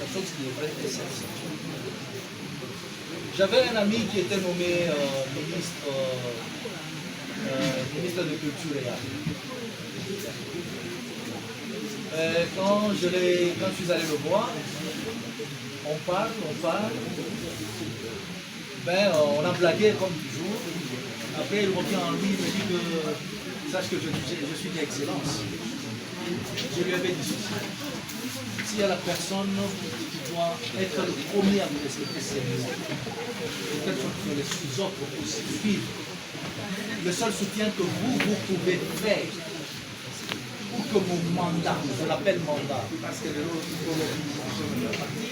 quelque chose qui est vraiment essentiel. J'avais un ami qui était nommé ministre de Culture et Art. Quand je suis allé le voir, on parle, ben, on a blagué comme toujours. Après, il revient en lui, il me dit que, sache que je suis d'excellence. Je lui avais dit ceci. S'il y a la personne qui doit être le premier à vous respecter, c'est moi. Peut-être que les autres aussi suivent. Le seul soutien que vous pouvez faire pour que mon mandat, je l'appelle mandat, parce que l'autre parti,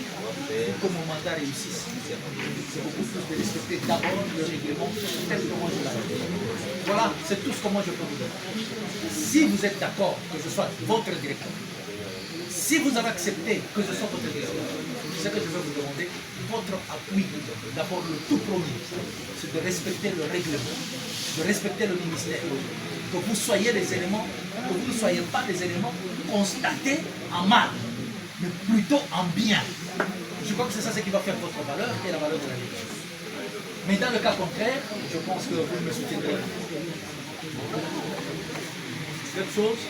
pour que mon mandat réussisse, c'est beaucoup plus de respecter d'abord le règlement tel que moi je l'ai. Voilà, c'est tout ce que moi je peux vous dire. Si vous êtes d'accord que je sois votre directeur, si vous avez accepté que je sois votre directeur, ce que je vais vous demander, votre appui, d'abord le tout premier, c'est de respecter le règlement, de respecter le ministère, que vous soyez les éléments, que vous ne soyez pas des éléments constatés en mal, mais plutôt en bien. Je crois que c'est ça ce qui va faire votre valeur et la valeur de la Ligue. Mais dans le cas contraire, je pense que vous ne me soutiendrez pas. Quelque chose?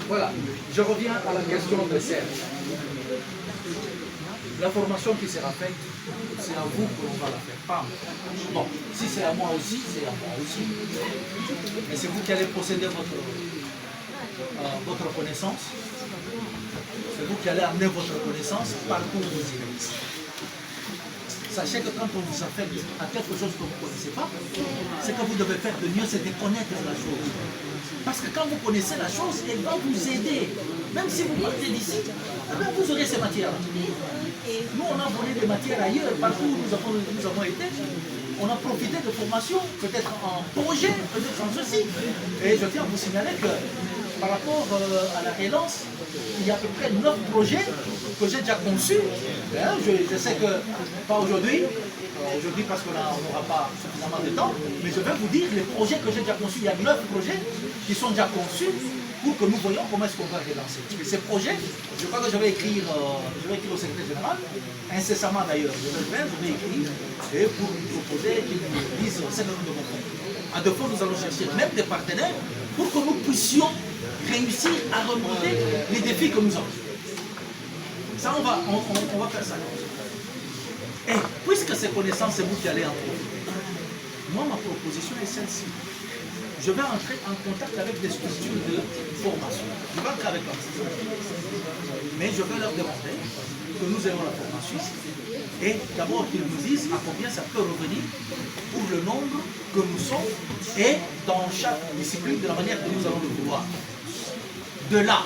Voilà, je reviens à la question de Serge. La formation qui sera faite, c'est à vous qu'on va la faire, pas à moi. Bon, si c'est à moi aussi, c'est à moi aussi. Mais c'est vous qui allez posséder votre connaissance. C'est vous qui allez amener votre connaissance partout où vous irez. Sachez que quand on vous affecte à quelque chose que vous ne connaissez pas, ce que vous devez faire de mieux, c'est de connaître la chose. Parce que quand vous connaissez la chose, elle va vous aider. Même si vous partez d'ici, vous aurez ces matières-là. Nous, on a volé des matières ailleurs, partout où nous avons été. On a profité de formations, peut-être en projet, peut-être en ceci. Et je tiens à vous signaler que par rapport à la relance, il y a à peu près 9 projets que j'ai déjà conçus. Je sais que, pas aujourd'hui, parce qu'on n'aura pas suffisamment de temps, mais je vais vous dire les projets que j'ai déjà conçus. Il y a 9 projets qui sont déjà conçus pour que nous voyons comment est-ce qu'on va relancer. Et ces projets, je crois que je vais écrire au secrétaire général, incessamment d'ailleurs, je vais écrire, et pour lui proposer qu'il nous dise ce que nous devons faire. À deux fois, nous allons chercher même des partenaires pour que nous puissions réussir à remonter les défis que nous avons. Ça, on va faire ça. Et puisque ces connaissances, c'est vous qui allez en profiter, moi, ma proposition est celle-ci. Je vais entrer en contact avec des structures de formation. Je vais entrer avec eux. Mais je vais leur demander que nous ayons la formation et d'abord qu'ils nous disent à combien ça peut revenir pour le nombre que nous sommes et dans chaque discipline de la manière que nous allons le vouloir. De là,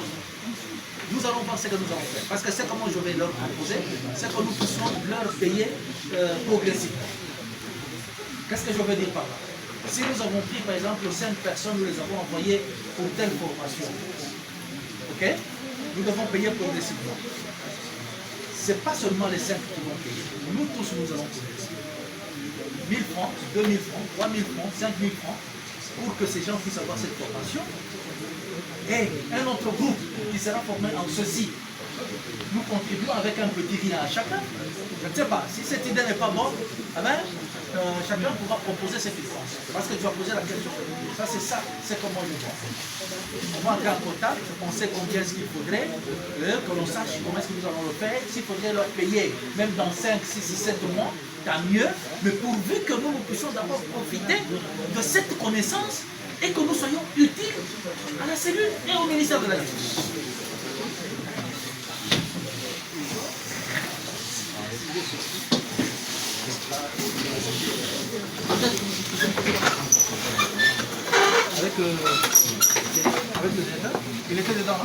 nous allons voir ce que nous allons faire. Parce que c'est comment je vais leur proposer, c'est que nous puissions leur payer progressivement. Qu'est-ce que je veux dire par là? Si nous avons pris par exemple 5 personnes, nous les avons envoyées pour telle formation, ok? Nous devons payer progressivement. Ce n'est pas seulement les 5 qui vont payer. Nous tous, nous allons payer. 1000 francs, 2000 francs, 3000 francs, 5000 francs, pour que ces gens puissent avoir cette formation. Et un autre groupe qui sera formé en ceci. Nous contribuons avec un petit rien à chacun. Je ne sais pas, si cette idée n'est pas bonne, eh bien, chacun pourra proposer ses dépenses. Parce que tu as posé la question. Ça, c'est comment je vois. On va entrer en contact, on sait combien est-ce qu'il faudrait, que l'on sache comment est-ce que nous allons le faire. S'il faudrait leur payer, même dans 5, 6, 7 mois, tant mieux. Mais pourvu que nous puissions d'abord profiter de cette connaissance et que nous soyons utiles à la cellule et au ministère de la Justice. Avec le directeur, il était dedans là.